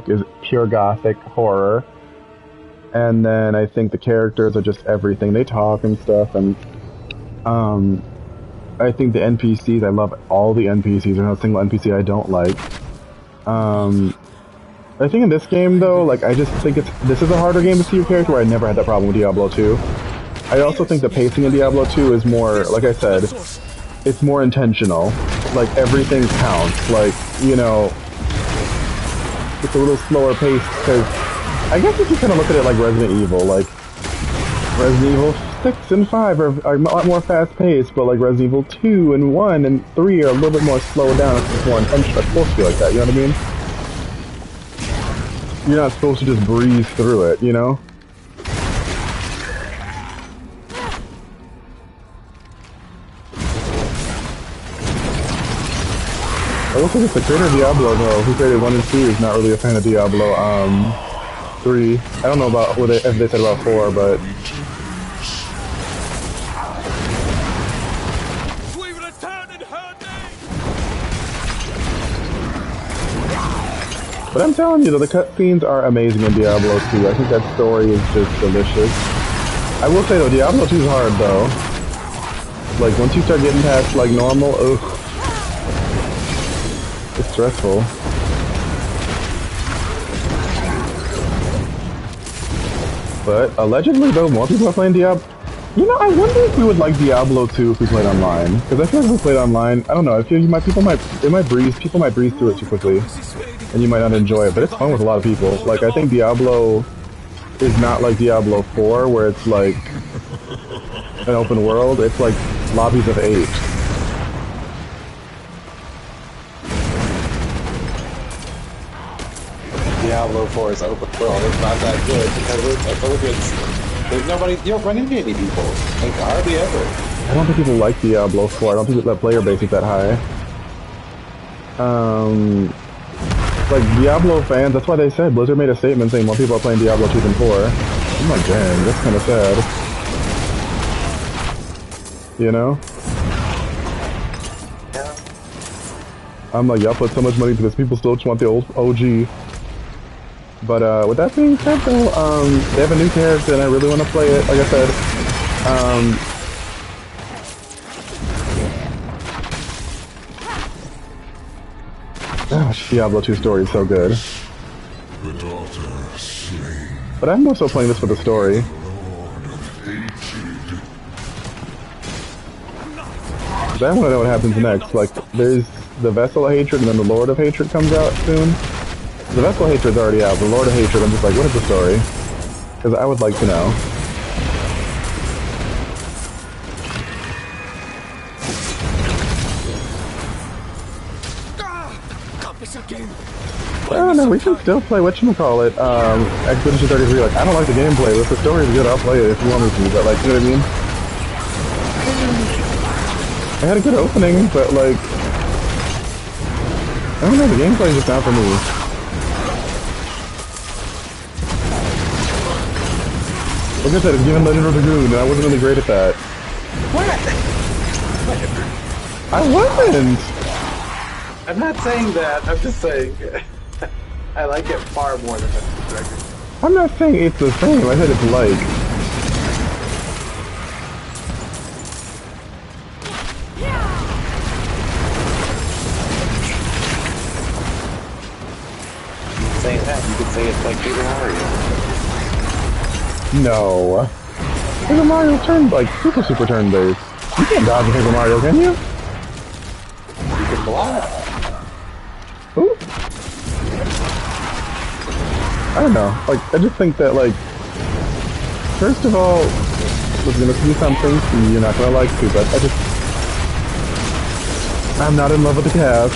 is pure gothic horror. And then I think the characters are just everything. They talk and stuff, and I think the NPCs, I love all the NPCs. There's not a single NPC I don't like. I think in this game, though, like, I just think this is a harder game to see your character, where I never had that problem with Diablo 2. I also think the pacing in Diablo 2 is more, like I said, it's more intentional. Like, everything counts. Like, you know, it's a little slower paced, because I guess if you kind of look at it like Resident Evil, like, Resident Evil 6 and 5 are a lot more fast-paced, but like Resident Evil 2 and 1 and 3 are a little bit more slowed down. It's more intentional. It's supposed to be like that, you know what I mean? You're not supposed to just breeze through it, you know? I will say this, the creator of Diablo, though, who created 1 and 2, is not really a fan of Diablo 3. I don't know about what if they said about 4, but... But I'm telling you, though, the cutscenes are amazing in Diablo 2. I think that story is just delicious. I will say, though, Diablo 2 is hard, though. Like, once you start getting past, like, normal, ugh. It's stressful. But, allegedly, though, more people are playing Diablo... You know, I wonder if we would like Diablo 2 if we played online. Because I feel like if we played online, I don't know, I feel people might breeze through it too quickly. And you might not enjoy it, but it's fun with a lot of people. Like, I think Diablo is not like Diablo 4, where it's like an open world. It's like lobbies of 8. Diablo 4 is open world. It's not that good because I feel like there's nobody. You don't run into any people. Like, hardly ever. I don't think people like Diablo 4. I don't think that player base is that high. Like, Diablo fans, that's why they said, Blizzard made a statement saying more people are playing Diablo 2 than 4. I'm like, dang, that's kind of sad. You know? Yeah. I'm like, y'all put so much money into this, people still just want the old OG. But, with that being said, though, they have a new character and I really want to play it. Like I said, gosh, Diablo 2 story is so good. But I'm more so playing this for the story. I want to know what happens next. Like, there's the Vessel of Hatred and then the Lord of Hatred comes out soon. The Vessel of Hatred's already out. The Lord of Hatred, I'm just like, what is the story? Because I would like to know. Well, no, we can still play whatchamacallit, Expedition 33. Like, I don't like the gameplay, but if the story is good, I'll play it if you want me to. But, like, you know what I mean? I had a good opening, but, like, I don't know, the gameplay is just not for me. Like I said, it's given Legend of the Dragoon, and I wasn't really great at that. What? I wasn't! I'm not saying that. I'm just saying I like it far more than the Dragon. I'm not saying it's the same. I said it's like. Saying that, you could say it's like Paper Mario. No. Paper Mario turned like super turn-based. You can't dodge in Paper Mario, can you? You can block. Ooh. I don't know. Like, I just think that, like, first of all, we're gonna see something you're not gonna like to, but I'm not in love with the cast.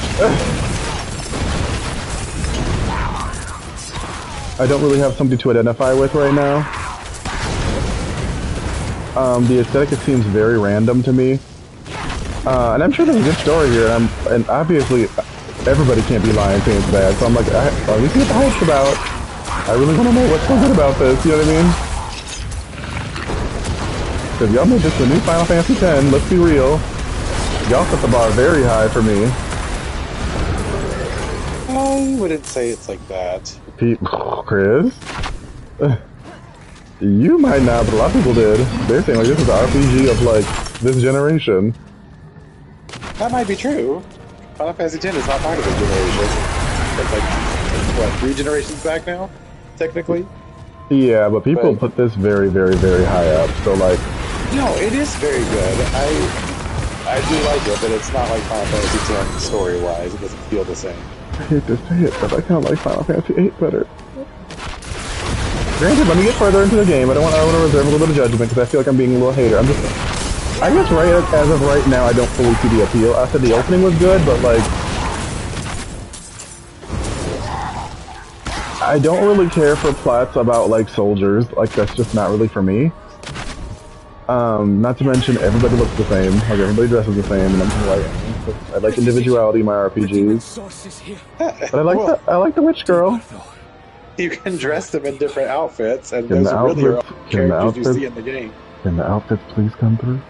I don't really have somebody to identify with right now. The aesthetic, it seems very random to me. And I'm sure there's a good story here, and obviously everybody can't be lying saying it's bad, so I'm like, let me see what the hype's about. I really want to know what's so good about this, you know what I mean? Because y'all made this the new Final Fantasy X, let's be real. Y'all set the bar very high for me. I wouldn't say it's like that. Chris? You might not, but a lot of people did. They're saying like this is the RPG of like this generation. That might be true. Final Fantasy X is not part of this generation. It's like, what, 3 generations back now? Technically? Yeah, but people put this very, very, very high up, so like... No, it is very good. I do like it, but it's not like Final Fantasy X story-wise. It doesn't feel the same. I hate to say it, but I kind of like Final Fantasy VIII better. Granted, let me get further into the game. I want to reserve a little bit of judgment because I feel like I'm being a little hater. I guess as of right now, I don't fully see the appeal. I said the opening was good, but like... I don't really care for plots about like soldiers. Like that's just not really for me. Not to mention everybody looks the same. Like everybody dresses the same, and I'm like, I like individuality in my RPGs. But I like the witch girl. You can dress them in different outfits, and those are really your characters you see in the game. Can the outfits please come through?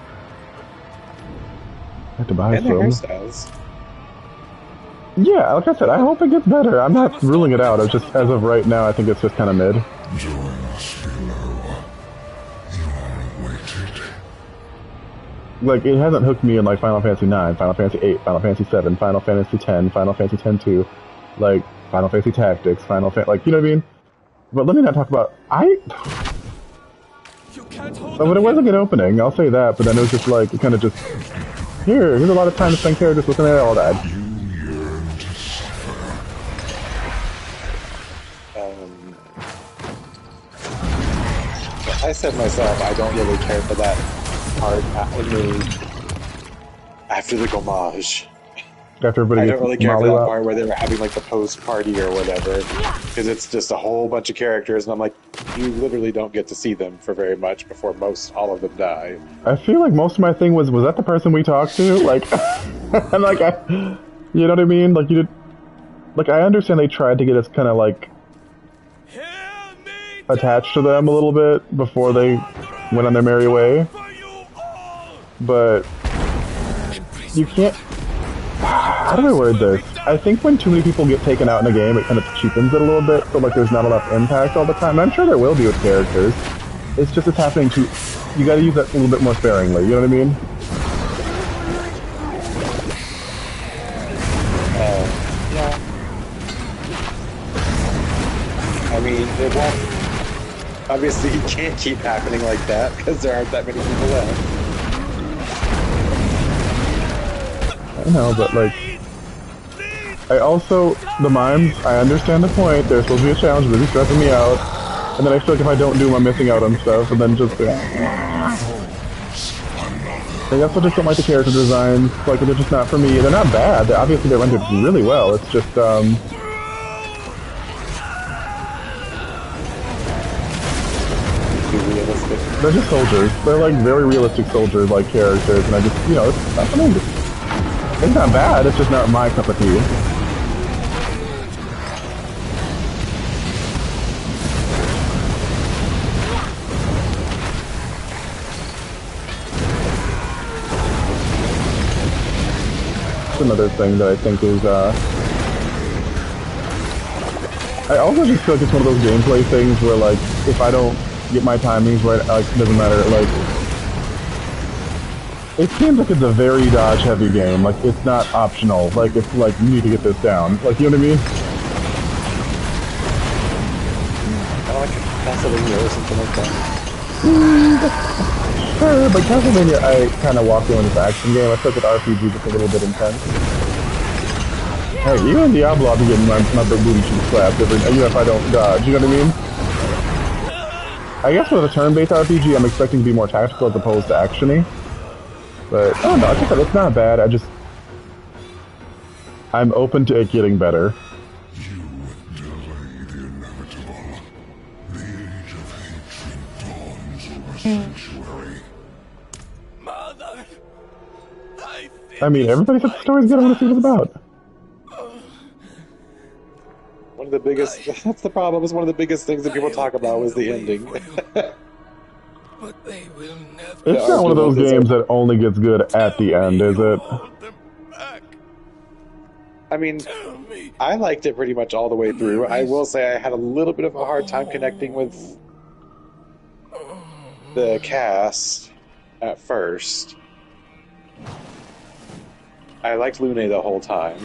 I have to buy some. And their hairstyles. Yeah, like I said, I hope it gets better. I'm not ruling it out. It's just, as of right now, I think it's just kind of mid. Join us below. You are awaited. Like, it hasn't hooked me in, like, Final Fantasy IX, Final Fantasy VIII, Final Fantasy VII, Final Fantasy X, Final Fantasy X-2, like, Final Fantasy Tactics, like, you know what I mean? But let me not talk about... But it was a good opening, I'll say that, but then it was just, like, it kind of just... Here's a lot of time to spend characters looking at all that. I said myself, I don't really care for that part after the homage. After everybody I don't really care for that part where they were having like the post-party or whatever, because it's just a whole bunch of characters, and I'm like, you literally don't get to see them for very much before all of them die. I feel like most of my thing was that the person we talked to? Like, and like, you know what I mean? Like, like, I understand they tried to get us kind of like attached to them a little bit before they went on their merry way, but you can't... How do I word this? I think when too many people get taken out in a game, it kind of cheapens it a little bit, so like there's not enough impact all the time. I'm sure there will be with characters. It's just it's happening to... You gotta use that a little bit more sparingly, you know what I mean? Yeah. I mean, it won't... Obviously, it can't keep happening like that, because there aren't that many people left. I know, but like... I also... The mimes, I understand the point. They're supposed to be a challenge, really stressing me out. And then I feel like if I don't do them, I'm missing out on stuff, and then just... I also just don't like the character designs. Like, they're just not for me. They're not bad. Obviously, they're rendered really well. It's just, they're just soldiers. They're like very realistic soldiers, like characters, and I just, you know, it's not for me. It's not bad, it's just not my cup of tea. That's another thing that I think is, I also just feel like it's one of those gameplay things where, like, if I don't get my timings right, like, it doesn't matter, like... It seems like it's a very dodge-heavy game, like, it's not optional, like, it's like, you need to get this down, like, you know what I mean? I like Castlevania or something like that. Sure, but Castlevania, I kind of walked in with this action game, I took it RPG just a little bit intense. Hey, even in Diablo, I'll be getting my booty cheeks slapped even if I don't dodge, you know what I mean? I guess with a turn-based RPG, I'm expecting to be more tactical as opposed to action-y. But, I don't know, it's not bad, I'm open to it getting better. You delay the inevitable. The age of hatred dawns over sanctuary. Mother! I mean, everybody said the story's good, I want to see what it's about. One of the biggest, that's the problem, is one of the biggest things that people talk about was the ending. But they will never. It's not one of those games that only gets good at the end, is it? I mean, Tell me. I liked it pretty much all the way through. I will say I had a little bit of a hard time connecting with the cast at first. I liked Lune the whole time.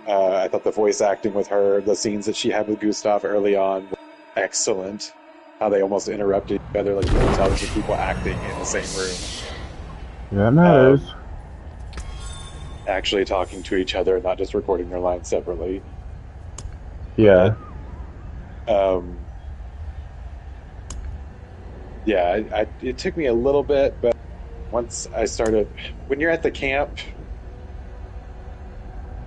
I thought the voice acting with her, the scenes that she had with Gustav early on, were excellent. How they almost interrupted each other, like really intelligent people acting in the same room. Yeah, that matters. Actually talking to each other and not just recording their lines separately. Yeah. Yeah, it took me a little bit, but once I started, when you're at the camp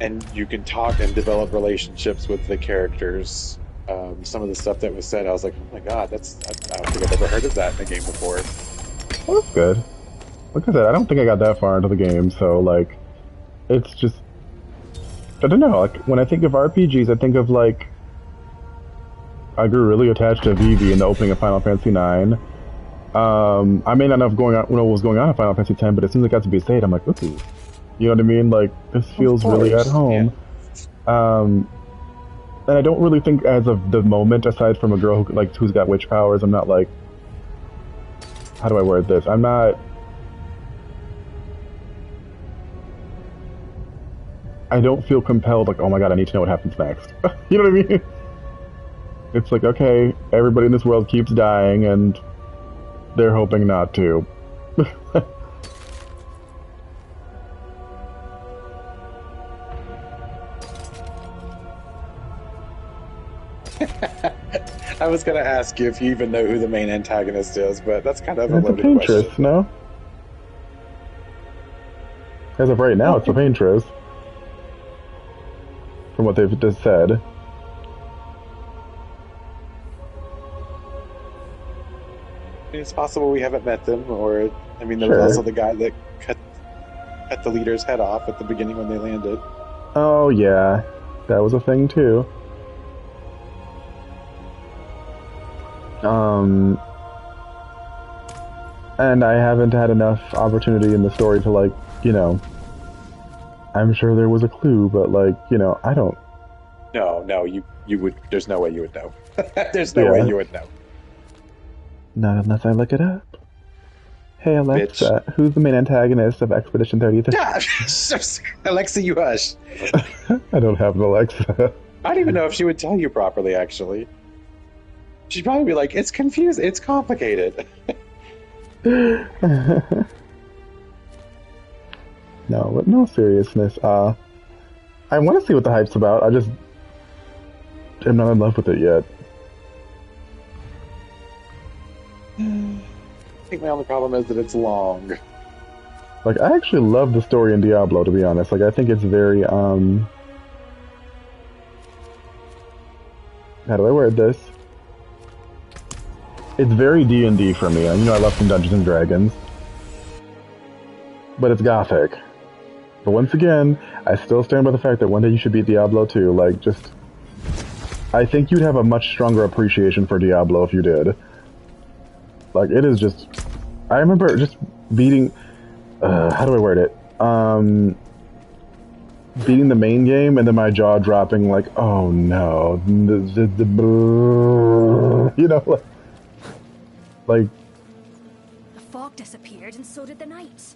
and you can talk and develop relationships with the characters, some of the stuff that was said, I was like, oh my god, I don't think I've ever heard of that in a game before. Well, that's good. Like I said, I don't think I got that far into the game, so, like, it's just... I don't know, like, when I think of RPGs, I think of, like... I grew really attached to Vivi in the opening of Final Fantasy IX. I may not know what was going on in Final Fantasy X, but as soon as it got to be Beast 8, I'm like, ooh. You know what I mean? Like, this feels really at home. Yeah. And I don't really think as of the moment, aside from a girl who's got witch powers, I'm not like... How do I word this? I'm not... I don't feel compelled, like, oh my god, I need to know what happens next. You know what I mean? It's like, okay, everybody in this world keeps dying, and they're hoping not to. I was going to ask you if you even know who the main antagonist is, but that's kind of a It's loaded a Paintress, question. no? As of right now, it's a Paintress. From what they've just said. It's possible we haven't met them, or, I mean, there was also the guy that cut the leader's head off at the beginning when they landed. Oh, yeah. That was a thing, too. And I haven't had enough opportunity in the story to, like, you know... I'm sure there was a clue, but, like, you know, I don't... No, you would... There's no way you would know. There's no way you would know. Not unless I look it up. Hey, Alexa, Bitch. Who's the main antagonist of Expedition 33? Alexa, you hush. I don't have an Alexa. I don't even know if she would tell you properly, actually. She'd probably be like, it's confused, it's complicated. No, but no seriousness. I want to see what the hype's about. I just am not in love with it yet. I think my only problem is that it's long. Like, I actually love the story in Diablo, to be honest. Like, I think it's very, how do I word this? It's very D&D for me. And, you know, I love some Dungeons and Dragons. But it's gothic. But once again, I still stand by the fact that one day you should beat Diablo 2. Like, just... I think you'd have a much stronger appreciation for Diablo if you did. Like, it is just... I remember just beating... how do I word it? Beating the main game, and then my jaw dropping, like, oh no. You know, like... The fog disappeared, and so did the night.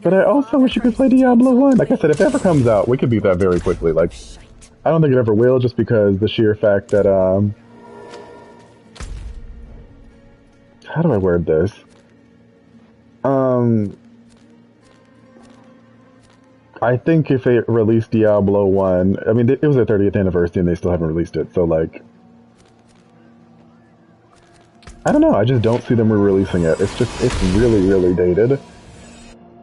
But I also wish you could play Diablo 1. Like I said, if it ever comes out, we could beat that very quickly. Like, I don't think it ever will, just because the sheer fact that, how do I word this? I think if they released Diablo 1... I mean, it was their 30th anniversary and they still haven't released it, so, like... I don't know, I just don't see them re-releasing it. It's really, really dated.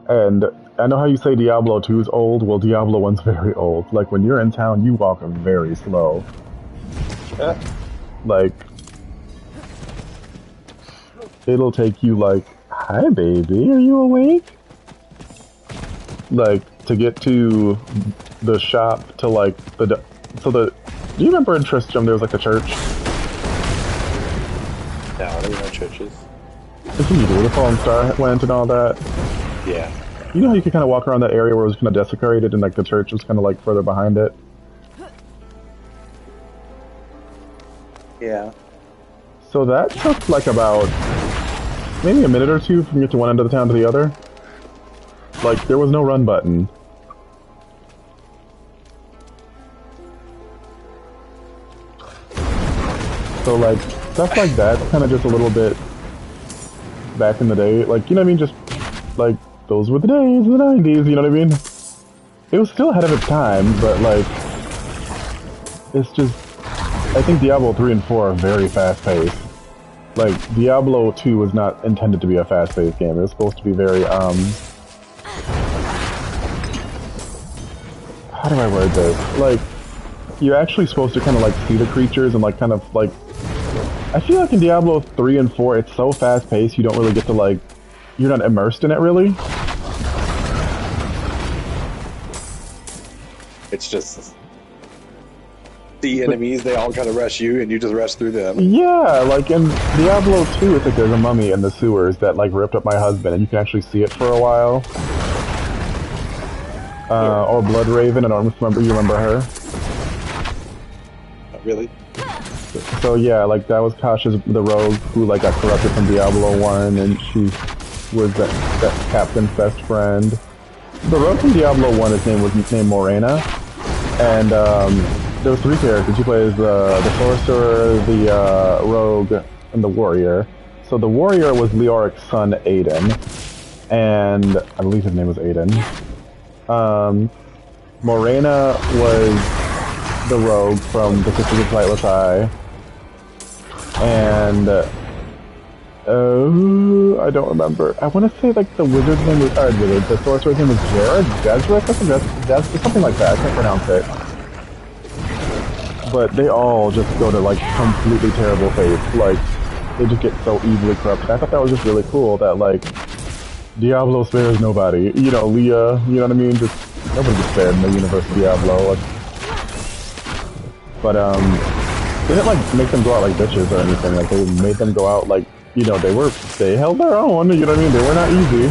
And I know how you say Diablo 2 is old. Well, Diablo 1's very old. Like, when you're in town, you walk very slow. Like... It'll take you, like, hi, baby, are you awake? Like, to get to the shop, to, like, do you remember in Tristram there was, like, a church? No, there were no churches. It's you do, the Fallen Star went and all that. Yeah. You know how you could kind of walk around that area where it was kind of desecrated and like the church was kind of like further behind it? Yeah. So that took like about maybe a minute or two from get to one end of the town to the other. Like there was no run button. So like stuff like that, kind of just a little bit back in the day. Like you know what I mean? Just like those were the days, the 90s. You know what I mean? It was still ahead of its time, but like it's just. I think Diablo 3 and 4 are very fast-paced. Like, Diablo 2 was not intended to be a fast-paced game. It was supposed to be very, how do I word this? Like, you're actually supposed to kind of, like, see the creatures and, like, kind of, like... I feel like in Diablo 3 and 4, it's so fast-paced, you don't really get to, like... You're not immersed in it, really. It's just... The enemies, they all kind of rush you, and you just rush through them. Yeah, like in Diablo 2, it's like there's a mummy in the sewers that like ripped up my husband, and you can actually see it for a while. Or Blood Raven, I don't remember. You remember her? Not really. So yeah, like that was Kasha's the rogue who like got corrupted from Diablo 1, and she was that captain's best friend. The rogue from Diablo 1, his name was named Morena, and there were three characters. You play as the sorcerer, the rogue, and the warrior. So the warrior was Leoric's son, Aiden, and I believe his name was Aiden. Morena was the rogue from the Sisters of Lightless Eye, and I don't remember. I want to say like the wizard's name was the sorcerer's name was Jared, Jezrek, something like that. I can't pronounce it. But they all just go to like completely terrible fates. Like they just get so easily corrupted. I thought that was just really cool that like Diablo spares nobody. You know, Leah, you know what I mean? Just nobody gets spared in the universe of Diablo. Like, but they didn't like make them go out like bitches or anything. Like they made them go out like, you know, they held their own, you know what I mean? They were not easy.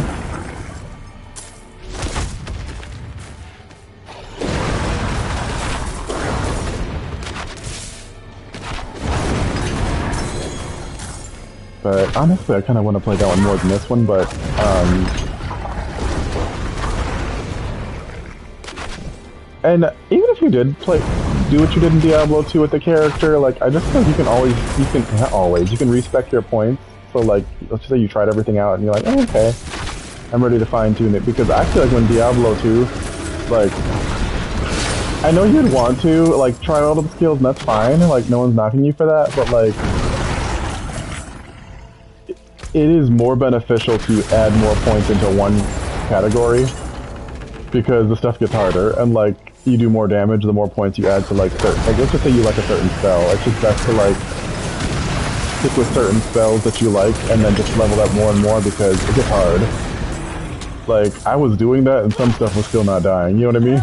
But honestly, I kind of want to play that one more than this one, but, and even if you did do what you did in Diablo 2 with the character, like, I just think you can respec your points. So, like, let's just say you tried everything out and you're like, oh, okay, I'm ready to fine-tune it. Because I feel like when Diablo 2, like, I know you'd want to, like, try all of the skills and that's fine. Like, no one's knocking you for that, but, like, it is more beneficial to add more points into one category because the stuff gets harder and like you do more damage the more points you add to like certain, like let's just say you like a certain spell. It's just best to like stick with certain spells that you like and then just level up more and more because it gets hard. Like I was doing that and some stuff was still not dying, you know what I mean?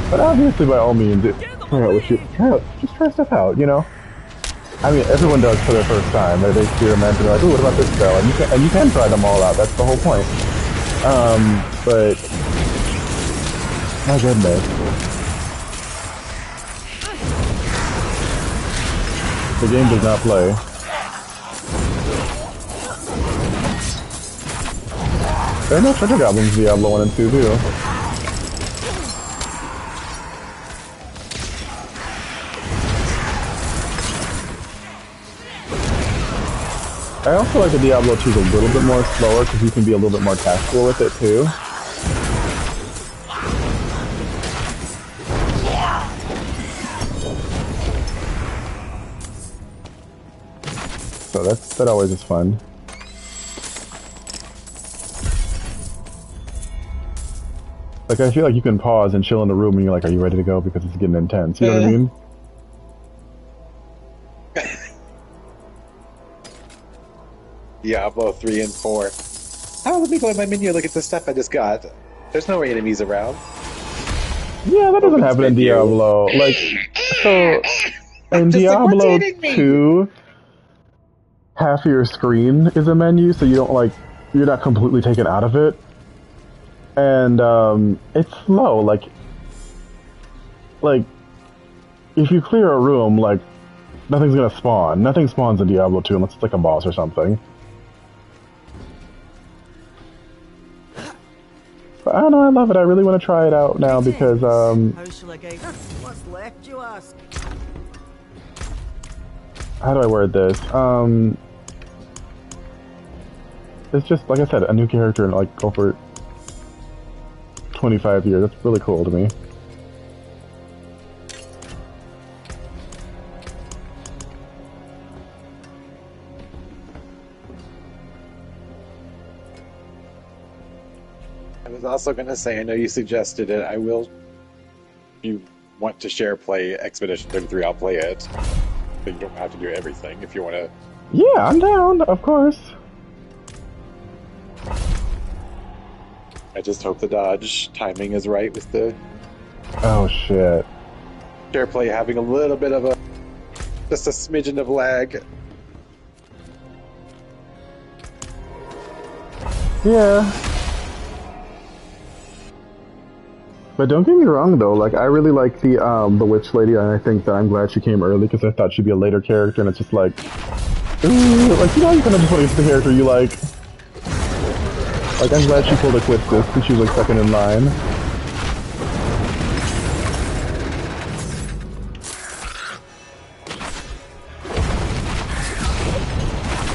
But obviously by all means just try stuff out, you know? I mean, everyone does for their first time. They experiment and they're like, ooh, what about this spell? And you can try them all out. That's the whole point. But my goodness, the game does not play. There are no treasure goblins in Diablo 1 and 2 too. I also like the Diablo 2 is a little bit more slower because you can be a little bit more tactical with it too. So that always is fun. Like I feel like you can pause and chill in the room and you're like, are you ready to go? Because it's getting intense. You know what I mean? Diablo 3 and 4. Oh, let me go in my menu and look at the stuff I just got. There's no enemies around. Yeah, that doesn't happen in Diablo. Like, so, in Diablo 2, half of your screen is a menu, so you don't, like, you're not completely taken out of it. and it's slow. Like if you clear a room, like nothing's gonna spawn. Nothing spawns in Diablo 2 unless it's like a boss or something. But I don't know. I love it. I really want to try it out now because How shall I get what's left, you ask? how do I word this? It's just like I said, a new character in like over 25 years. That's really cool to me. I was also going to say, I know you suggested it. I will. If you want to share play Expedition 33, I'll play it. But you don't have to do everything if you want to. Yeah, I'm down, of course. I just hope the dodge timing is right with the Oh shit. share play having a little bit of just a smidgen of lag. Yeah. But don't get me wrong though, like I really like the witch lady, and I think that I'm glad she came early because I thought she'd be a later character, and it's just like, ooh, like you know, you kind of just want to get to the character you like. Like I'm glad she pulled a Quistis because she was like second in line.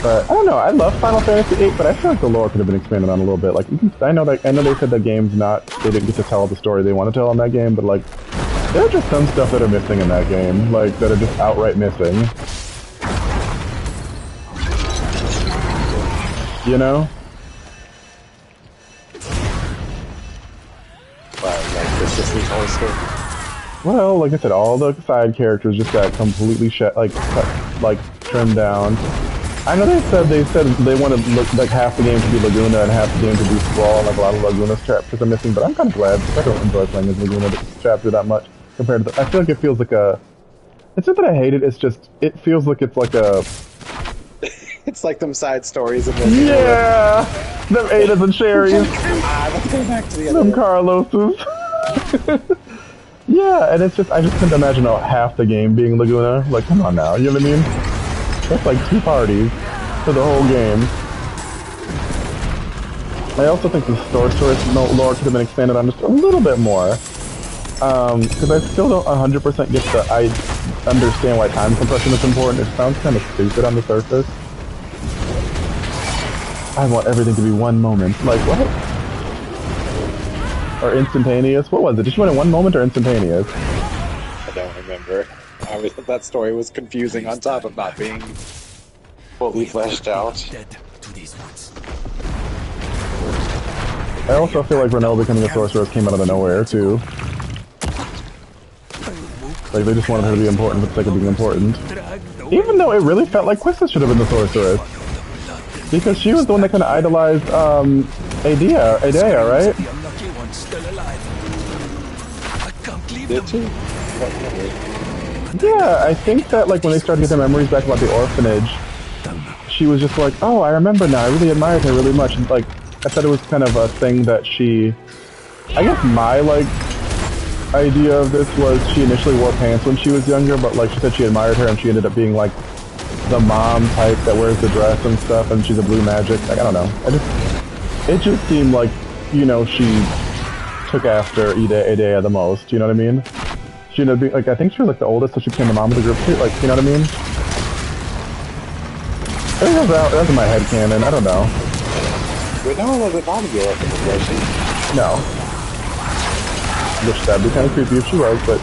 But I don't know. I love Final Fantasy VIII, but I feel like the lore could have been expanded on a little bit. Like you can, I know they said that game's not, they didn't get to tell the story they want to tell in that game, but like there are just some stuff that are missing in that game, like that are just outright missing. You know? Like this just needs whole story. Well, like I said, all the side characters just got completely trimmed down. I know they said they want to look like half the game to be Laguna and half the game to be Squall, and like a lot of Laguna's chapters are missing, but I'm kind of glad because I don't enjoy playing as Laguna chapter that much compared to I feel like it feels like a, it's not that I hate it, it's just, it feels like it's like a, It's like them side stories in this. yeah, them Adas and Cherries, Let's go back to the other them one. Carloses. Yeah, and it's just, I just couldn't imagine half the game being Laguna. Like, come on now, you know what I mean? That's like 2 parties for the whole game. I also think the sorceress lore could have been expanded on just a little bit more. Because I still don't 100% get I understand why time compression is important. It sounds kind of stupid on the surface. I want everything to be one moment. Like, what? Or instantaneous? What was it? Did you want it one moment or instantaneous? I don't remember. That story was confusing on top of not being fully fleshed out. I also feel like Renelle becoming a sorceress came out of nowhere, too. Like, they just wanted her to be important for the sake of being important. Even though it really felt like Quistis should have been the sorceress. Because she was the one that kind of idolized, Adea, right? Did she? Yeah, I think that, like, when they started to get their memories back about the orphanage, she was just like, oh, I remember now, I really admired her really much. And, like, I thought it was kind of a thing that she... I guess my, like, idea of this was she initially wore pants when she was younger, but, like, she said she admired her and she ended up being, like, the mom type that wears the dress and stuff, and she's a blue magic. Like, I don't know. It just seemed like, you know, she took after Adea the most, you know what I mean? She ended up being, like, I think she was, like, the oldest, so she became the mom of the group, too, like, you know what I mean? I think that's in my head canon, I don't know. But no, was it mom of the orphanage, was she? No. Which, that'd be kind of creepy if she was, but...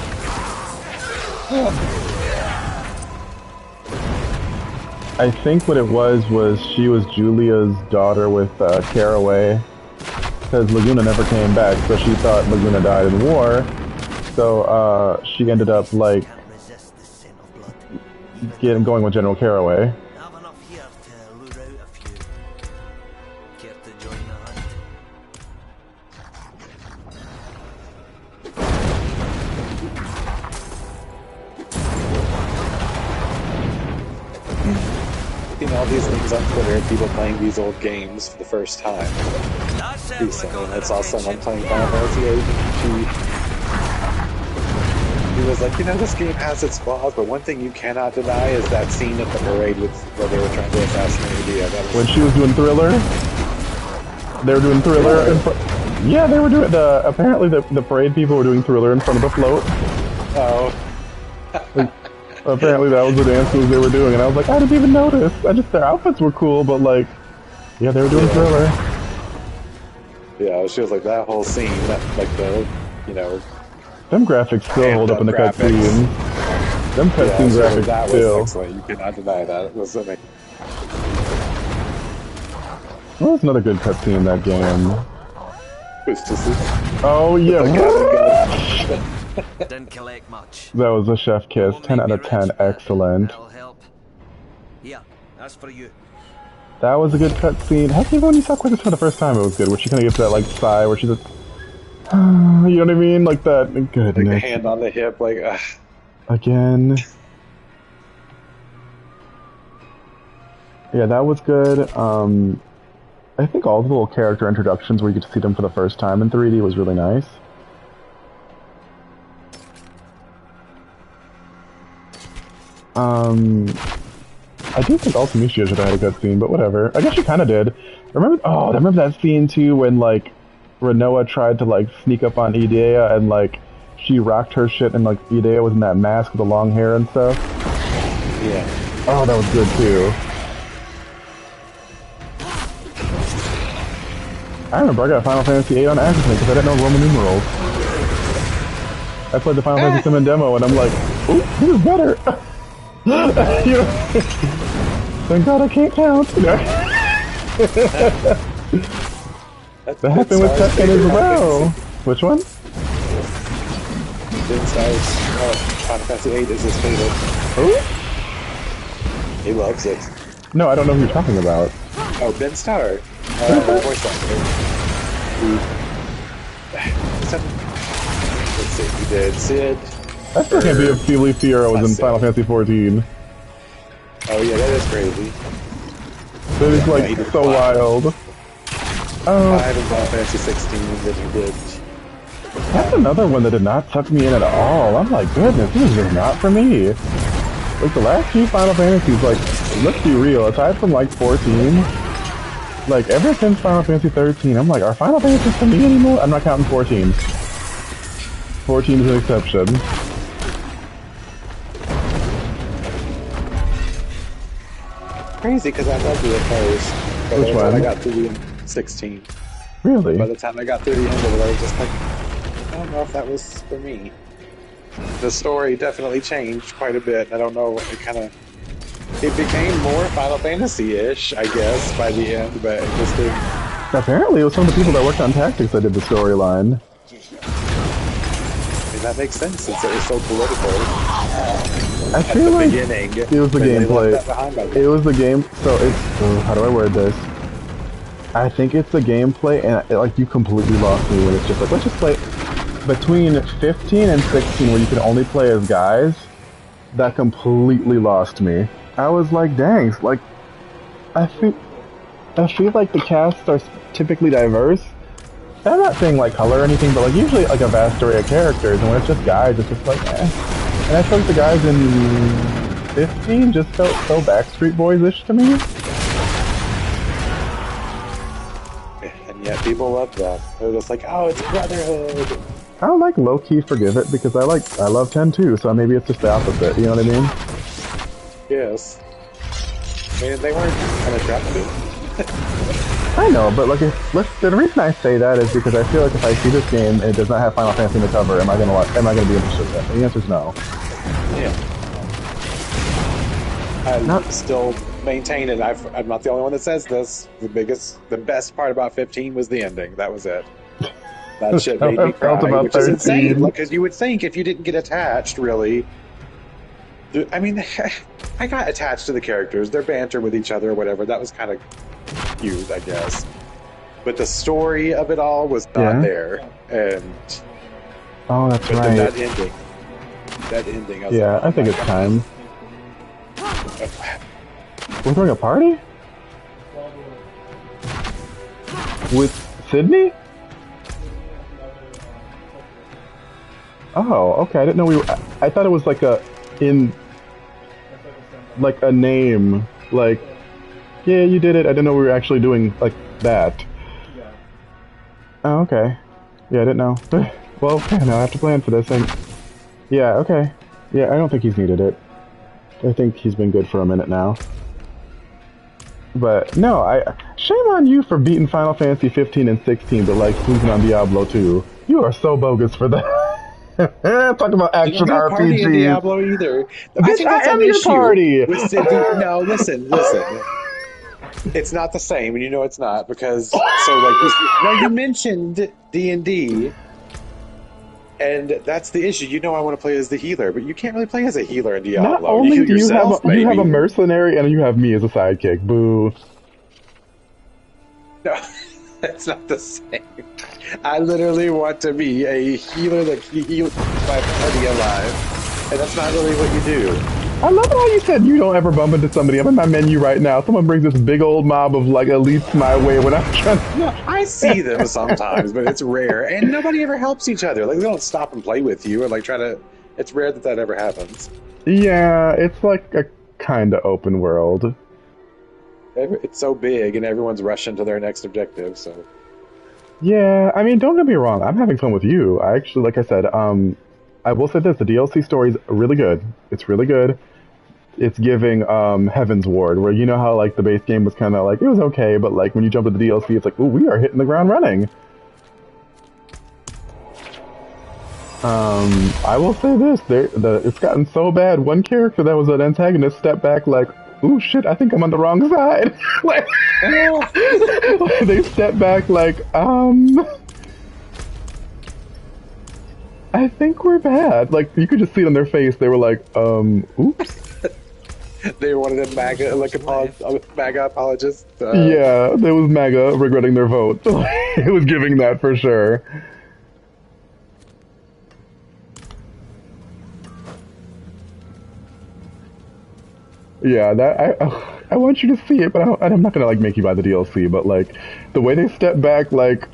I think what it was she was Julia's daughter with Caraway, because Laguna never came back, so she thought Laguna died in war, so she ended up, like, going with General Caraway. Have enough here to lure out a few. Care to join the hunt? Seeing all these things on Twitter, people playing these old games for the first time. recently, and I saw someone playing Final Fantasy VIII, and he was like, you know, this game has its flaws, but one thing you cannot deny is that scene at the parade where they were trying to assassinate Dia. When she was doing Thriller? They were doing Thriller yeah, they were doing apparently the parade people were doing Thriller in front of the float. Oh. Apparently that was the dance moves they were doing, and I was like, I didn't even notice. Their outfits were cool, but like, yeah, they were doing Thriller. Yeah, she was like, that whole scene, that, like the, you know... Them graphics still hold up in the cutscenes. Them cutscene graphics that still. was excellent. You cannot deny that. It was amazing. Well, that's another good cutscene in that game. It's just... Oh, yeah. Didn't collect much. That was a chef kiss. 10 out of 10. Excellent. That'll help. Yeah, that's for you. That was a good cutscene. Heck, even when you saw Quizzish for the first time, it was good. Where she kind of gets that, like, sigh where she's like... you know what I mean? Like that. Goodness. Like the hand on the hip, like... Again. Yeah, that was good. I think all the little character introductions where you get to see them for the first time in 3D was really nice. I do think Ultimisia should have had a good scene, but whatever. I guess she kind of did. Remember that scene too when like Renoa tried to like sneak up on Idea and like she rocked her shit and like Idea was in that mask with the long hair and stuff. Yeah. Oh, that was good too. I remember I got Final Fantasy VIII on accident because I didn't know Roman numerals. I played the Final Fantasy VII demo and I'm like, ooh, this is better. You know, thank God I can't count. You know? That happened with Tekken as well. Which one? Ben Star's Final Fantasy VIII is his favorite. Who? He loves it. No, I don't know who you're talking about. Oh, Ben Starr. Voice actor. Let's see, he did Sid. I still can't believe Feely Fiora was in Final Fantasy XIV. Oh yeah, that is crazy. That is like so wild. Oh, 5 in Final Fantasy 16 that he did. That's another one that did not suck me in at all. I'm like, goodness, this is just not for me. Like the last few Final Fantasies, like, let's be real, aside from like 14, like ever since Final Fantasy 13, I'm like, are Final Fantasies for me anymore? I'm not counting 14. 14 is an exception. Crazy because I loved it at first. But Which by the time one? I got through the 16. Really? By the time I got through the end of it, I was just like, I don't know if that was for me. The story definitely changed quite a bit. I don't know, it became more Final Fantasy-ish, I guess, by the end, but it just didn't... Apparently it was some of the people that worked on Tactics that did the storyline. I mean, that makes sense since it was so political. I feel like beginning, it was the gameplay. It was the game. So it's how do I word this? I think it's the gameplay, and like you completely lost me when it's just like let's just play between 15 and 16 where you can only play as guys. That completely lost me. I was like, dang, like I feel like the casts are typically diverse. I'm not saying like color or anything, but like usually like a vast array of characters, and when it's just guys, it's just like eh. And I feel like the guys in 15 just felt so Backstreet Boys-ish to me. And yet people love that. They're just like, oh, it's brotherhood. I like low-key forgive it because I love 10 too, so maybe it's just the opposite, you know what I mean? Yes. I mean, they weren't unattractive. I know, but like, the reason I say that is because I feel like if I see this game and it does not have Final Fantasy in the cover, am I gonna be interested in it? And the answer is no. Yeah. I still maintain it. I'm not the only one that says this. The best part about 15 was the ending. That was it. That shit made me cry, which is insane. Because you would think if you didn't get attached, really. I mean, I got attached to the characters. Their banter with each other or whatever. That was kind of cute, I guess. But the story of it all was not there. And oh, that's right. That ending. Yeah, I think it's time. We're throwing a party? With Sydney? Oh, okay. I didn't know we were. I thought it was like a like a name. Like, yeah, you did it. I didn't know we were actually doing like that. Oh, okay. Yeah, I didn't know. Well, okay, now I have to plan for this. Yeah, okay. Yeah, I don't think he's needed it. I think he's been good for a minute now. But no, shame on you for beating Final Fantasy 15 and 16, but like losing on Diablo 2. You are so bogus for that. Talk about action RPG. Party in Diablo either. I think that's an issue. Party. No, listen. It's not the same, and you know it's not because you mentioned D&D, and that's the issue. You know I want to play as the healer, but you can't really play as a healer in Diablo. Not only do you have a mercenary, and you have me as a sidekick. Boo. No, that's not the same. I literally want to be a healer that heals my party alive, and that's not really what you do. I love how you said you don't ever bump into somebody. I'm in my menu right now. Someone brings this big old mob of like elites my way when I'm trying to... No, I see them sometimes, but it's rare, and nobody ever helps each other. Like, they don't stop and play with you or like try to... It's rare that ever happens. Yeah, it's like a kind of open world. It's so big, and everyone's rushing to their next objective, so... Yeah, I mean, don't get me wrong. I'm having fun with you. I actually, like I said, I will say this. The DLC story is really good. It's really good. It's giving Heaven's Ward, where you know how like the base game was kind of like, it was okay, but like when you jump to the DLC, it's like, ooh, we are hitting the ground running. I will say this. It's gotten so bad. One character that was an antagonist stepped back like, ooh, shit, I think I'm on the wrong side. Like, they stepped back like, I think we're bad. Like, you could just see it on their face. They were like, oops. They were one of them MAGA apologists. Yeah, there was MAGA regretting their vote. It was giving that for sure. Yeah, I want you to see it, but I'm not gonna like make you buy the DLC. But like the way they step back, like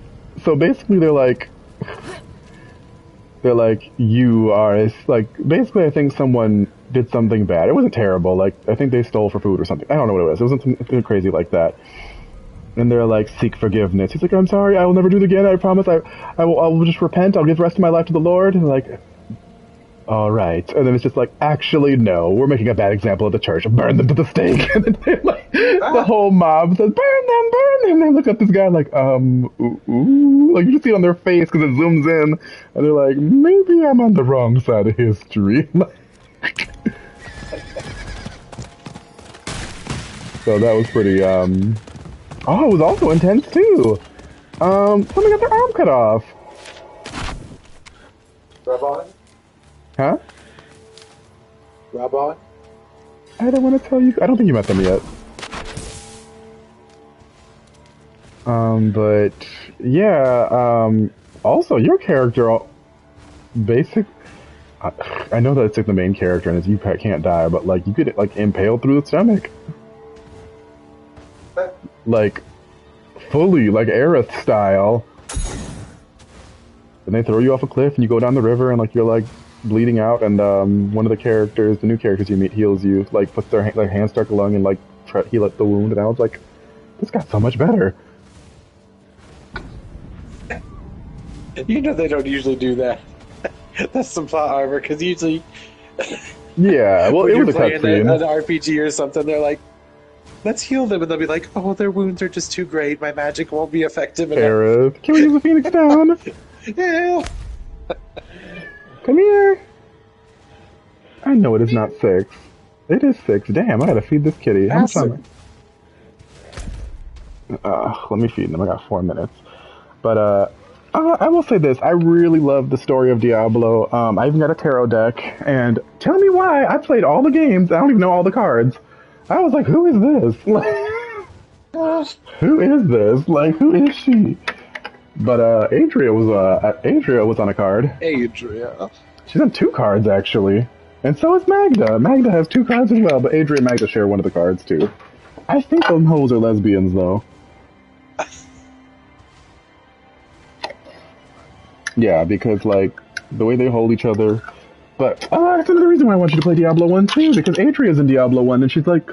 so basically they're like you are like basically I think someone did something bad. It wasn't terrible. Like I think they stole for food or something. I don't know what it was. It wasn't something crazy like that. And they're like, seek forgiveness. He's like, I'm sorry, I will never do it again. I promise. I will just repent. I'll give the rest of my life to the Lord. And like, all right. And then it's just like, actually, no. We're making a bad example of the church. Burn them to the stake. And then like, the whole mob says, burn them, burn them. And they look at this guy like, ooh. Like, you just see it on their face because it zooms in. And they're like, maybe I'm on the wrong side of history. So that was pretty, Oh, it was also intense, too. Somebody got their arm cut off. Rabon? Huh? Rabon? I don't want to tell you. I don't think you met them yet. But, yeah, also, your character, I know that it's like the main character and you can't die, but, like, you get it, like, impaled through the stomach. Like, fully, like Aerith style. And they throw you off a cliff and you go down the river and, like, you're, like, bleeding out and, one of the characters, the new characters you meet, heals you, like, puts their hand stuck along and, like, try to heal up the wound. And I was like, this got so much better. You know they don't usually do that. That's some plot armor, because usually... Yeah, well, it was a cutscene. An RPG or something, they're like, let's heal them, and they'll be like, oh, their wounds are just too great, my magic won't be effective enough. Aerith, can we use the Phoenix down? Yeah. Come here. I know it is not 6. It is 6. Damn, I gotta feed this kitty. How much time? Let me feed them. I got 4 minutes. But, I will say this. I really love the story of Diablo. I even got a tarot deck. And tell me why. I played all the games. I don't even know all the cards. I was like, who is this? Who is this? Like, who is she? But Adria was on a card. Adria. She's on 2 cards, actually. And so is Magda. Magda has 2 cards as well, but Adria and Magda share one of the cards, too. I think those hoes are lesbians, though. Yeah, because like the way they hold each other. But that's another reason why I want you to play Diablo 1 too, because Adria's in Diablo 1 and she's like,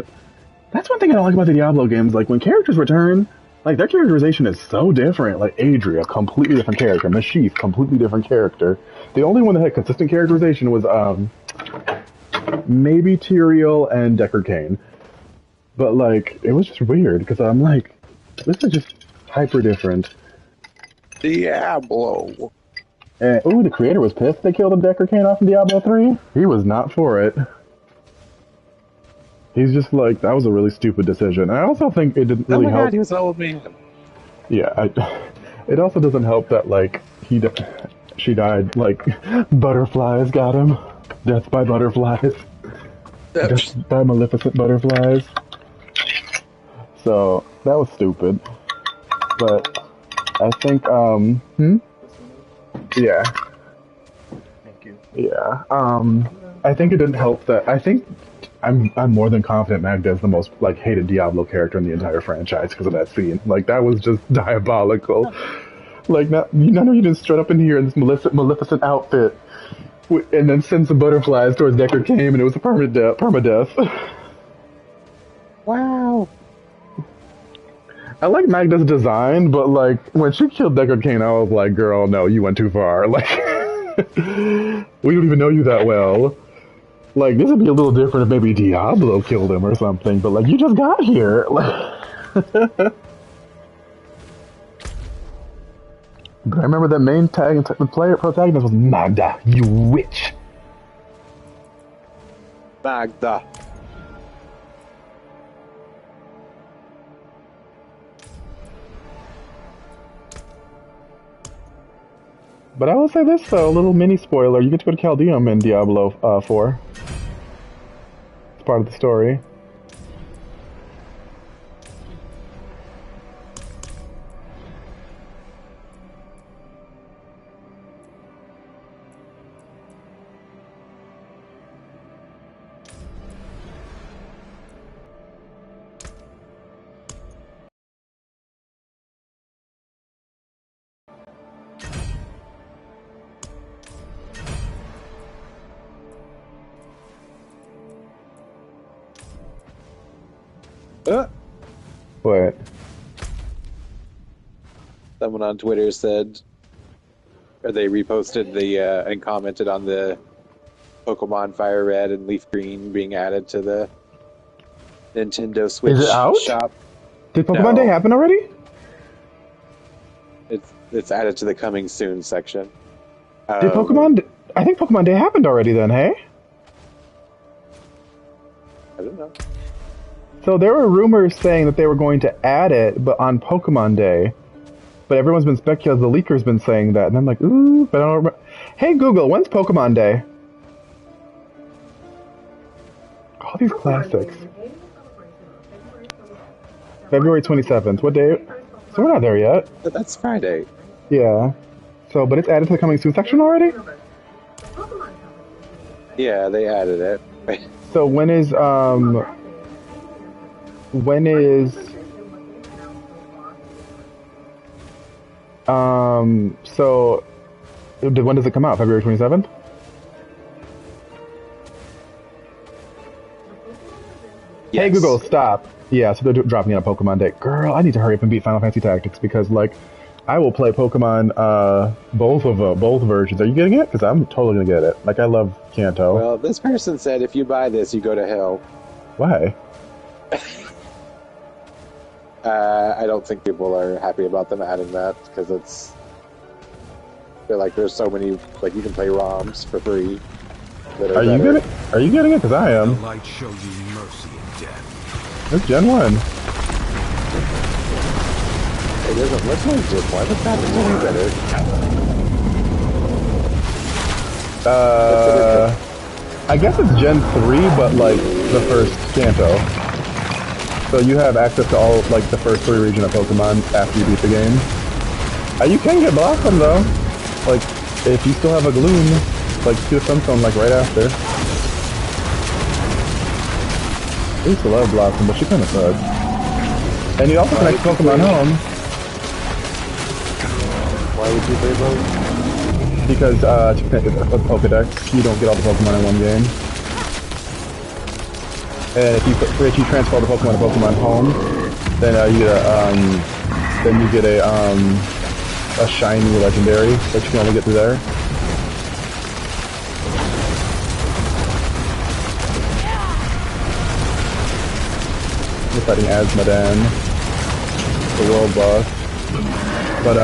that's one thing I don't like about the Diablo games. Like when characters return, like their characterization is so different. Like Adria, completely different character. Mashif, completely different character. The only one that had consistent characterization was maybe Tyrael and Deckard Cain. But like it was just weird because I'm like, this is just hyper different. Diablo. And the creator was pissed they killed Deckard Cain off in Diablo 3. He was not for it. He's just like, that was a really stupid decision. I also think it didn't really help. Oh my god, he was an old man. Yeah, it also doesn't help that, like, she died, like, butterflies got him. Death by butterflies. Death by maleficent butterflies. So, that was stupid. But, I think, yeah. Thank you. Yeah, I think it didn't help that, I think I'm more than confident Magda is the most like hated Diablo character in the entire franchise because of that scene. Like that was just diabolical. Like none of you just strut up in here in this maleficent outfit, and then send some butterflies towards Deckard Cain, and it was a permadeath. Wow. I like Magda's design, but like when she killed Deckard Cain, I was like, "Girl, no, you went too far." Like we don't even know you that well. Like, this would be a little different if maybe Diablo killed him or something, but, like, you just got here. But I remember that main protagonist was Magda, you witch. Magda. But I will say this, though, a little mini spoiler. You get to go to Chaldeum in Diablo 4. It's part of the story. What? Someone on Twitter said, or they reposted the and commented on the Pokemon Fire Red and Leaf Green being added to the Nintendo Switch Is it out? shop. Did Pokemon Day happen already? It's added to the coming soon section. Did Pokemon? I think Pokemon Day happened already. Then, hey? I don't know. So there were rumors saying that they were going to add it, but on Pokemon Day. But everyone's been speculating, the leaker's been saying that, and I'm like, ooh, but I don't remember. Hey Google, when's Pokemon Day? All these classics. February 27th. What day? So we're not there yet. But that's Friday. Yeah. So, but it's added to the coming soon section already? Yeah, they added it. So when is so when does it come out? February 27th? Yes. Hey Google, stop. Yeah, so they're dropping in a Pokemon Day. Girl, I need to hurry up and beat Final Fantasy Tactics because, like, I will play Pokemon, both versions. Are you getting it? Because I'm totally gonna get it. Like, I love Kanto. Well, this person said if you buy this, you go to hell. Why? I don't think people are happy about them adding that because it's. I feel like there's so many, like you can play ROMs for free. Are you getting it? Are you getting it? Because I am. The light show you mercy and death. It's Gen 1. It doesn't look like Gen 1. It's not any better. I guess it's Gen 3, but like the first Kanto. So you have access to all, like, the first 3 region of Pokemon after you beat the game. You can get Blossom, though. Like, if you still have a Gloom, like, do a Sunstone, like, right after. I used to love Blossom, but she kind of sucks. And you also connect Pokemon home. Why would you play both? Because to connect with a Pokedex, you don't get all the Pokemon in one game. And if you transfer the Pokemon to Pokemon Home, then you get a shiny legendary that you can only get through there. We're fighting Asmodan, the world boss. But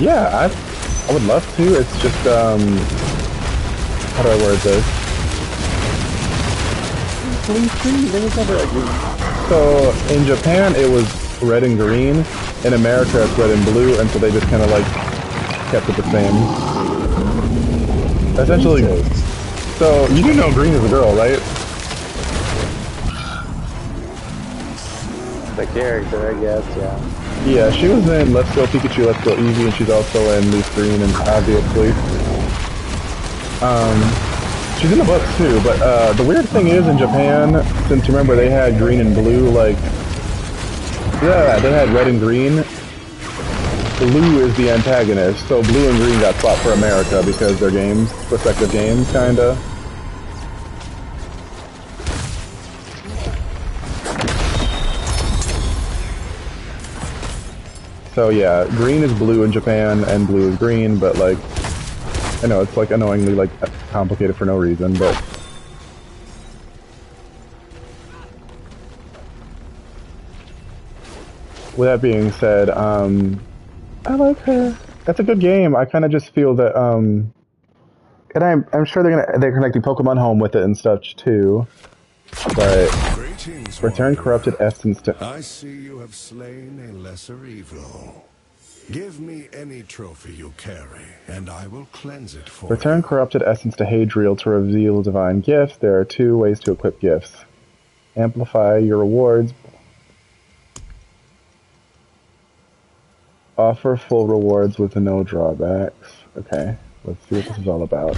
yeah, I would love to. It's just how do I word this? So in Japan it was red and green. In America it's red and blue, and so they just kind of like kept it the same. Essentially. So you do know Green is a girl, right? The character, I guess, yeah. Yeah, she was in Let's Go Pikachu, Let's Go Eevee, and she's also in Leaf Green and obviously. She's in the books too, but the weird thing is in Japan, since remember they had green and blue, like, yeah, they had red and green. Blue is the antagonist, so blue and green got swapped for America because they're games, respective games, kinda. So yeah, green is blue in Japan and blue is green, but like, I know it's like annoyingly like complicated for no reason, but with that being said, I like her. That's a good game. I kind of just feel that, and I'm sure they're connecting Pokemon Home with it and such too. But return corrupted essence to. I see you have slain a lesser evil. Give me any trophy you carry, and I will cleanse it for Return you. corrupted essence to Hadriel to reveal divine gifts. There are 2 ways to equip gifts. Amplify your rewards. Offer full rewards with no drawbacks. Okay, let's see what this is all about.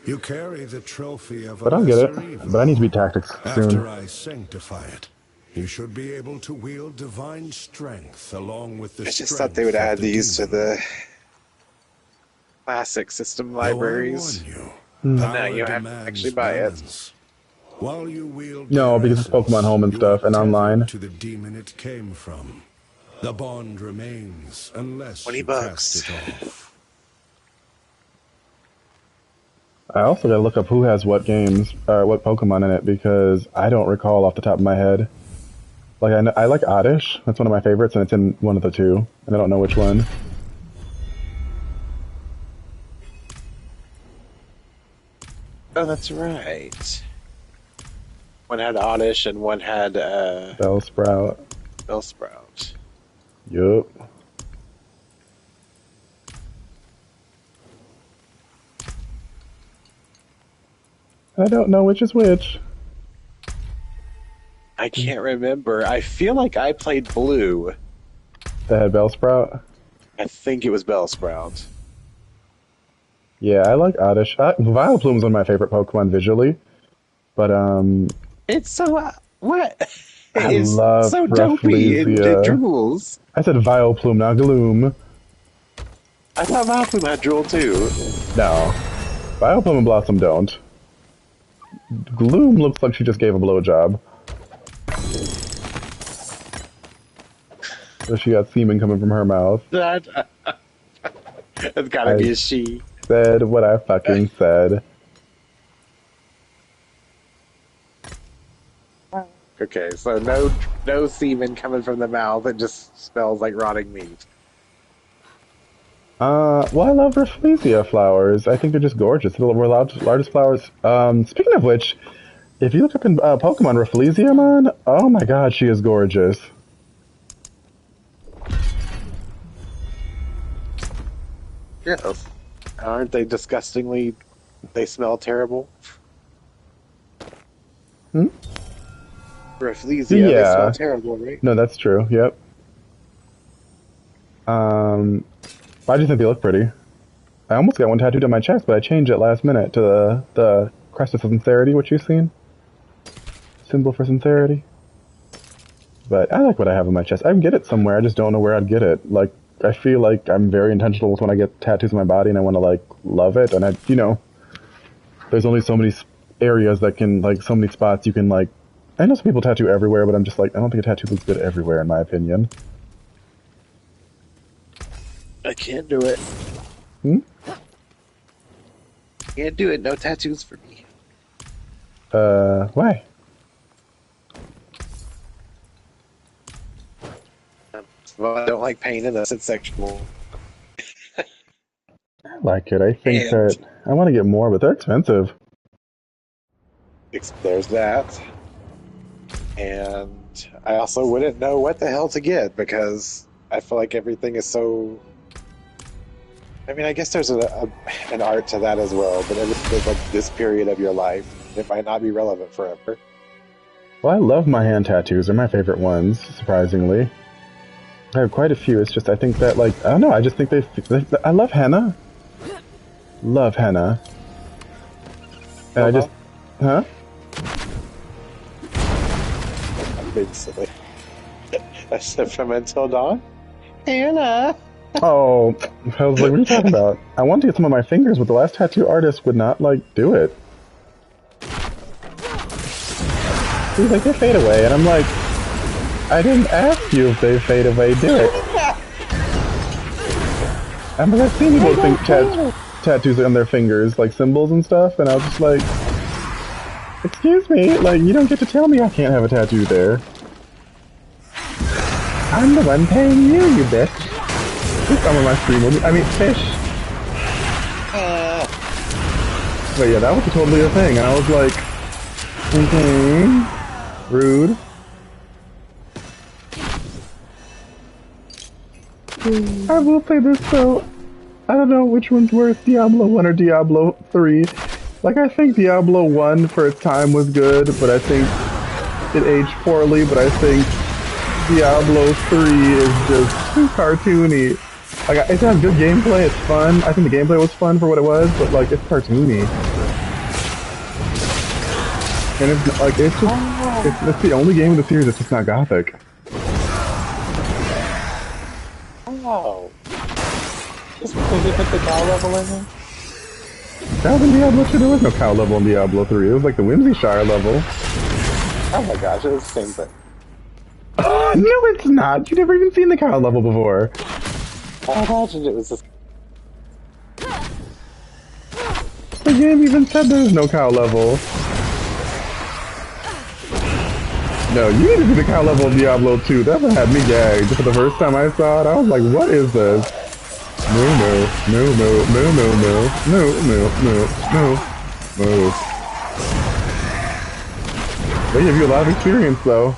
You carry the trophy of a But I'll get it. lesser evil. But I need to beat Tactics soon. After I sanctify it, you should be able to wield divine strength along with the I just thought they would add these to the classic system libraries. No, you have to actually buy it. While you wield No, because it's Pokemon Home and stuff, and online. to the demon it came from. The bond remains unless $20. you cast it off. I also gotta look up who has what games, or what Pokemon in it, because I don't recall off the top of my head. Like, I like Oddish, that's one of my favorites, and it's in one of the 2, and I don't know which one. Oh, that's right. One had Oddish and one had Bellsprout. Bellsprout. Yup. I don't know which is which. I can't remember. I feel like I played Blue. That had Bellsprout? I think it was Bellsprout. Yeah, I like Oddish. Vileplume is one of my favorite Pokemon visually. But, It's so... what? I It's love so dopey. It drools. I said Vileplume, not Gloom. I thought Vileplume had drool too. No. Vileplume and Blossom don't. Gloom looks like she just gave a blowjob. So she got semen coming from her mouth. It's gotta be a she. Said what I fucking said. Okay, so no semen coming from the mouth. It just smells like rotting meat. Well, I love Rafflesia flowers. I think they're just gorgeous. They're the largest flowers. Speaking of which, if you look up in Pokemon Rafflesia, man, oh my god, she is gorgeous. Yes. Aren't they disgustingly... they smell terrible? Hmm? Rafflesia, they smell terrible, right? No, that's true, yep. Why do you think they look pretty? I almost got one tattooed on my chest, but I changed it last minute to the crest of sincerity, which you've seen. Symbol for sincerity. But I like what I have on my chest. I can get it somewhere, I just don't know where I'd get it. Like, I feel like I'm very intentional with when I get tattoos on my body and I want to, like, love it. And I, you know, there's only so many areas that can, like, so many spots you can, like, I know some people tattoo everywhere, but I'm just like, I don't think a tattoo looks good everywhere, in my opinion. I can't do it. Can't do it. No tattoos for me. Why? Well, I don't like pain unless it's sexual. I like it. I think that I want to get more, but they're expensive. There's that. And I also wouldn't know what the hell to get because I feel like everything is so... I mean, I guess there's an art to that as well, but everything is like this period of your life. It might not be relevant forever. Well, I love my hand tattoos. They're my favorite ones, surprisingly. I have quite a few. It's just, I think that, like, I don't know, I just think I love henna. Love henna. And I just... Huh? I'm being silly. I said from Until Dawn? Hannah! Oh, I was like, what are you talking about? I wanted to get some on my fingers, but the last tattoo artist would not, like, do it. He's like, they fade away, and I'm like, I didn't ask you if they fade away, do it. I mean, I've seen people think tattoos on their fingers, like symbols and stuff, and I was just like, excuse me, like, you don't get to tell me I can't have a tattoo there. I'm the one paying you, you bitch. I'm on my stream, I mean, fish. But yeah, that was totally a thing, and I was like, okay, rude. I will say this though, I don't know which one's worse, Diablo 1 or Diablo 3. Like, I think Diablo 1 for its time was good, but I think it aged poorly, but I think Diablo 3 is just too cartoony. Like, it has good gameplay, it's fun. I think the gameplay was fun for what it was, but like, it's cartoony. And it's like, it's just, it's the only game in the series that's just not gothic. Oh. Just because they put the cow level in there? That was in Diablo 2, there was no cow level in Diablo 3. It was like the Whimsyshire level. Oh my gosh, it was the same thing. No, it's not. You've never even seen the cow level before. I imagined it was just... The game even said there's no cow level. No, you need to see the cow level of Diablo 2. That one had me gagged. For the first time I saw it, I was like, what is this? No, no, no, no, no, no, no, no, no, no, no, no. They give you a lot of experience, though.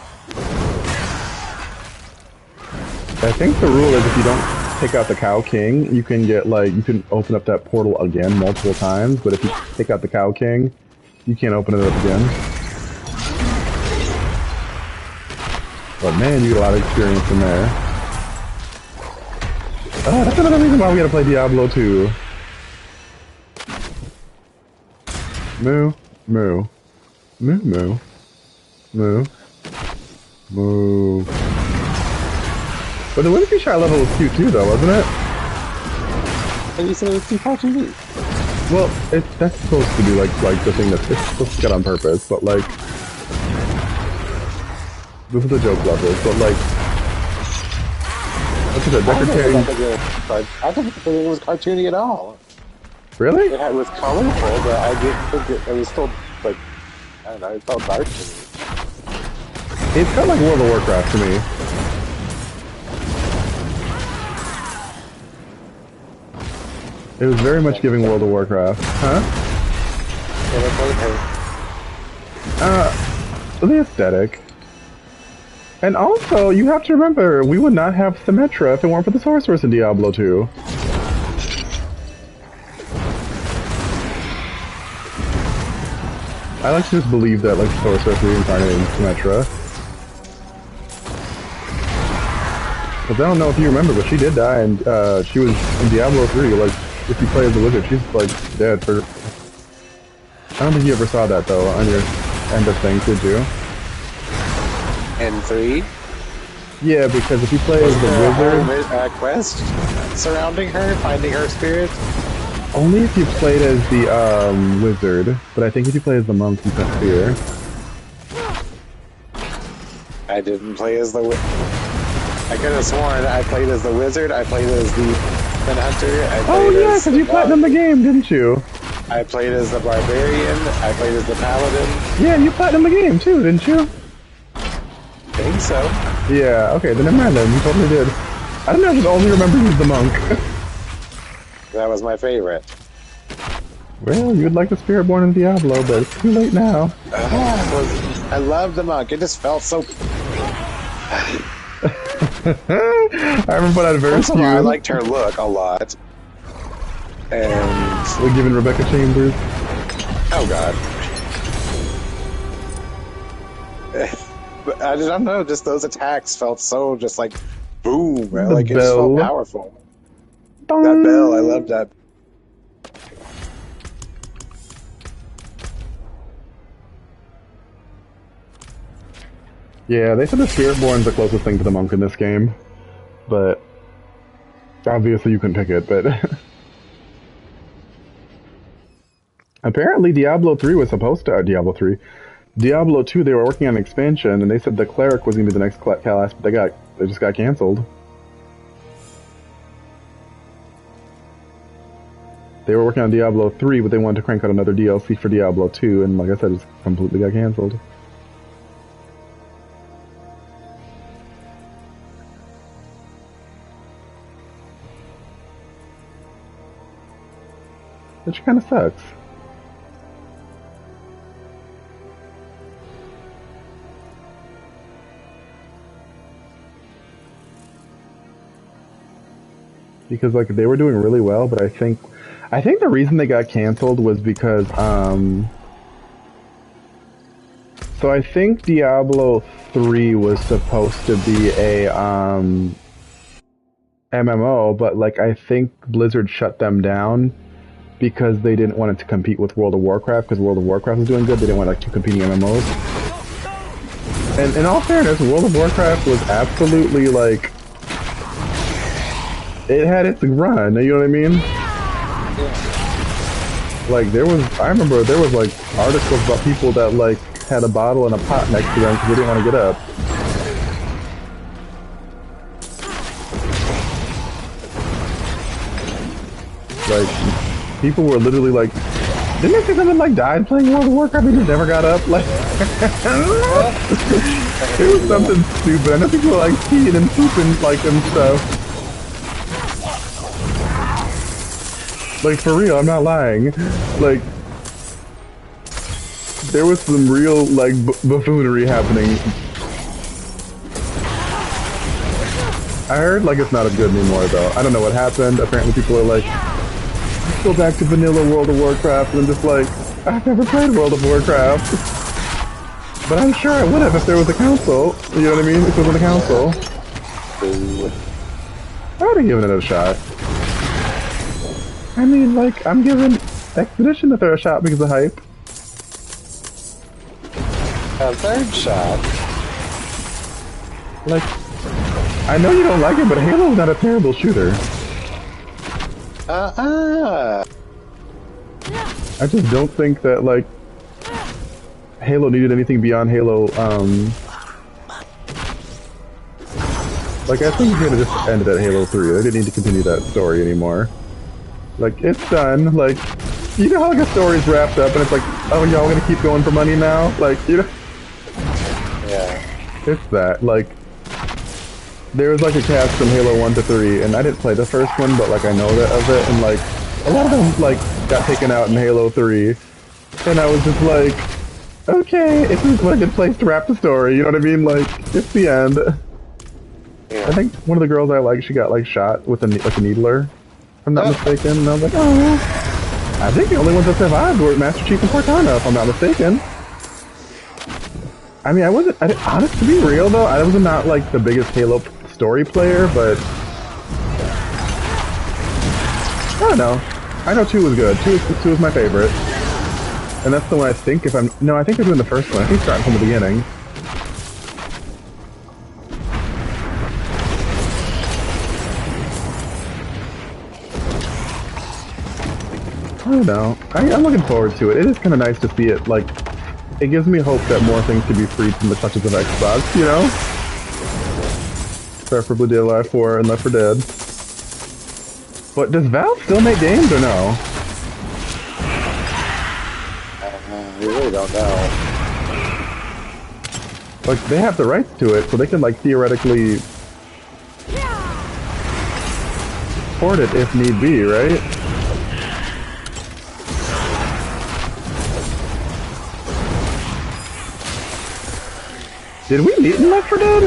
I think the rule is if you don't take out the Cow King, you can get, like, you can open up that portal again multiple times, but if you take out the Cow King, you can't open it up again. But man, you get a lot of experience in there. Oh, that's another reason why we gotta play Diablo 2. Moo, moo, moo, moo, moo, moo. But the Whimsyshire level was cute too, though, wasn't it? And you said it was too cartoony. Well, that's supposed to be like the thing that's it's supposed to get on purpose, but like this is the joke levels, but like what's it? I didn't think it was cartoony at all. Really? It was colorful, but I didn't think it was still like I don't know. It felt dark to me. It felt like World of Warcraft to me. It was very much giving World of Warcraft. Huh? The aesthetic. And also, you have to remember, we would not have Symmetra if it weren't for the Sorceress in Diablo 2. I like to just believe that, like, the Sorceress reincarnated in Symmetra. Because I don't know if you remember, but she did die, and she was in Diablo 3, like, if you play as a wizard, she's, like, dead for... I don't think you ever saw that, though, on your end of things, did you? And 3? Yeah, because if you play as the wizard, quest surrounding her, finding her spirit. Only if you played as the wizard, but I think if you play as the monk, you can fear. I didn't play as the I could have sworn I played as the wizard, I played as the hunter, Oh yeah, because you platinumed the game, didn't you? I played as the barbarian, I played as the paladin. Yeah, you platinumed the game too, didn't you? I think so. Yeah, okay, then never mind then, you totally did. I don't know, I just only remember you as the monk. That was my favorite. Well, you'd like the Spiritborn in Diablo, but it's too late now. I love the monk, it just felt so... I remember when I versed you. I liked her look a lot. And... We're giving Rebecca Chambers. Oh god. But I don't know, just those attacks felt so just like boom, like it just felt powerful. Dong. That bell, I love that. Yeah, they said the Spiritborn's the closest thing to the monk in this game, but obviously you couldn't pick it, but apparently Diablo 3 was supposed to, Diablo 2, they were working on an expansion, and they said the cleric was going to be the next class, but they just got canceled. They were working on Diablo 3, but they wanted to crank out another DLC for Diablo 2, and like I said, it just completely got canceled. Which kind of sucks. Because like they were doing really well, but I think the reason they got canceled was because so I think Diablo 3 was supposed to be a MMO, but like I think Blizzard shut them down because they didn't want it to compete with World of Warcraft, because World of Warcraft was doing good. They didn't want like two competing MMOs. And in all fairness, World of Warcraft was absolutely like, it had its run, you know what I mean? Like I remember there was like articles about people that like had a bottle and a pot next to them because they didn't want to get up. Like, people were literally like, didn't they say someone like died playing World of Warcraft and just never got up? Like, it was something stupid. I know people were like peeing and pooping like and stuff. Like, for real, I'm not lying. Like, there was some real, like, buffoonery happening. I heard, like, it's not as good anymore, though. I don't know what happened. Apparently people are like, let's go back to vanilla World of Warcraft. And I'm just like, I've never played World of Warcraft. But I'm sure I would have if there was a council. You know what I mean? If there was a council. I would have given it a shot. I mean, like, I'm giving Expedition a third shot because of hype. A third shot? Like, I know you don't like it, but Halo's not a terrible shooter. I just don't think that, like, Halo needed anything beyond Halo, like, I think you could have just ended at Halo 3. They didn't need to continue that story anymore. Like, it's done. Like, you know how like a story's wrapped up and it's like, oh, y'all gonna keep going for money now? Like, you know? Yeah. It's that. Like, there was like a cast from Halo 1 to 3, and I didn't play the first one, but like I know that of it, and like, a lot of them like got taken out in Halo 3. And I was just like, okay, this is like a good place to wrap the story, you know what I mean? Like, it's the end. Yeah. I think one of the girls I like, she got like shot with a needler. If I'm not mistaken, and I was like, oh, I think the only ones that survived were Master Chief and Cortana, if I'm not mistaken. I mean, honest to be real though, I was not like the biggest Halo story player, but I don't know. I know 2 was good. 2 was my favorite. And that's the one I think I think they're doing the first one. I think starting from the beginning. I don't know. I'm looking forward to it. It is kind of nice to see it, like, it gives me hope that more things can be freed from the clutches of Xbox, you know? Preferably DLI 4 and Left 4 Dead. But does Valve still make games or no? I really don't know. Like, they have the rights to it, so they can, like, theoretically port it if need be, right? Did we meet in Left 4 Dead?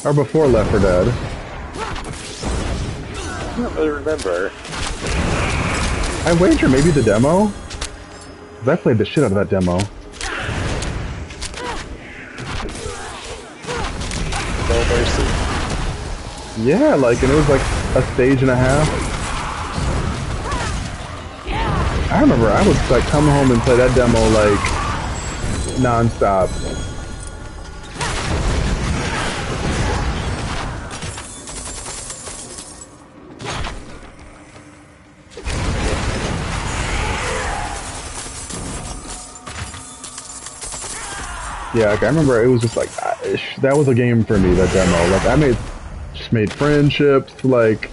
Or before Left 4 Dead? I don't really remember. I wager maybe the demo? Because I played the shit out of that demo. No mercy. Yeah, like, and it was like a stage and a half. I remember I would like come home and play that demo like non-stop. Yeah, like, I remember it was just like, that was a game for me, that demo. Like, I just made friendships, like,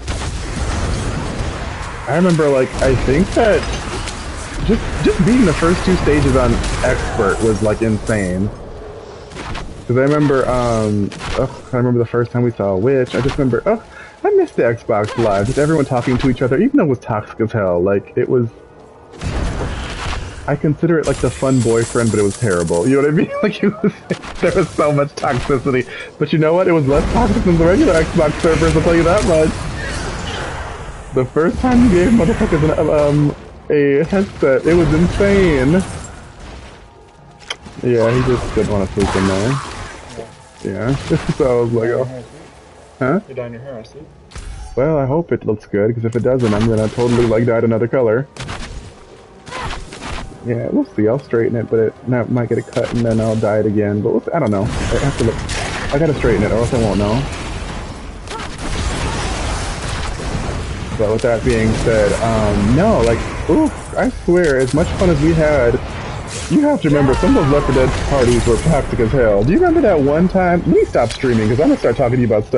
I remember, like, I think that just beating the first 2 stages on Expert was, like, insane. Because I remember, I remember the first time we saw a witch, I just remember, I missed the Xbox Live, just everyone talking to each other, even though it was toxic as hell, like, it was... I consider it like the fun boyfriend, but it was terrible. You know what I mean? Like, there was so much toxicity. But you know what? It was less toxic than the regular Xbox servers, I'll tell you that much. The first time you gave motherfuckers a headset, it was insane. Yeah, he just didn't want to sleep in there. Yeah. So I was like, oh. Huh? You're dyeing your hair, I see. Well, I hope it looks good, because if it doesn't, I'm gonna totally, like, dye it another color. Yeah, we'll see. I'll straighten it, but it might get a cut and then I'll dye it again. But we'll see. I don't know. I have to look. I gotta straighten it or else I won't know. But with that being said, no, like, ooh, I swear, as much fun as we had, you have to remember, some of those Left 4 Dead parties were toxic as hell. Do you remember that one time? We stopped streaming because I'm gonna start talking to you about stuff.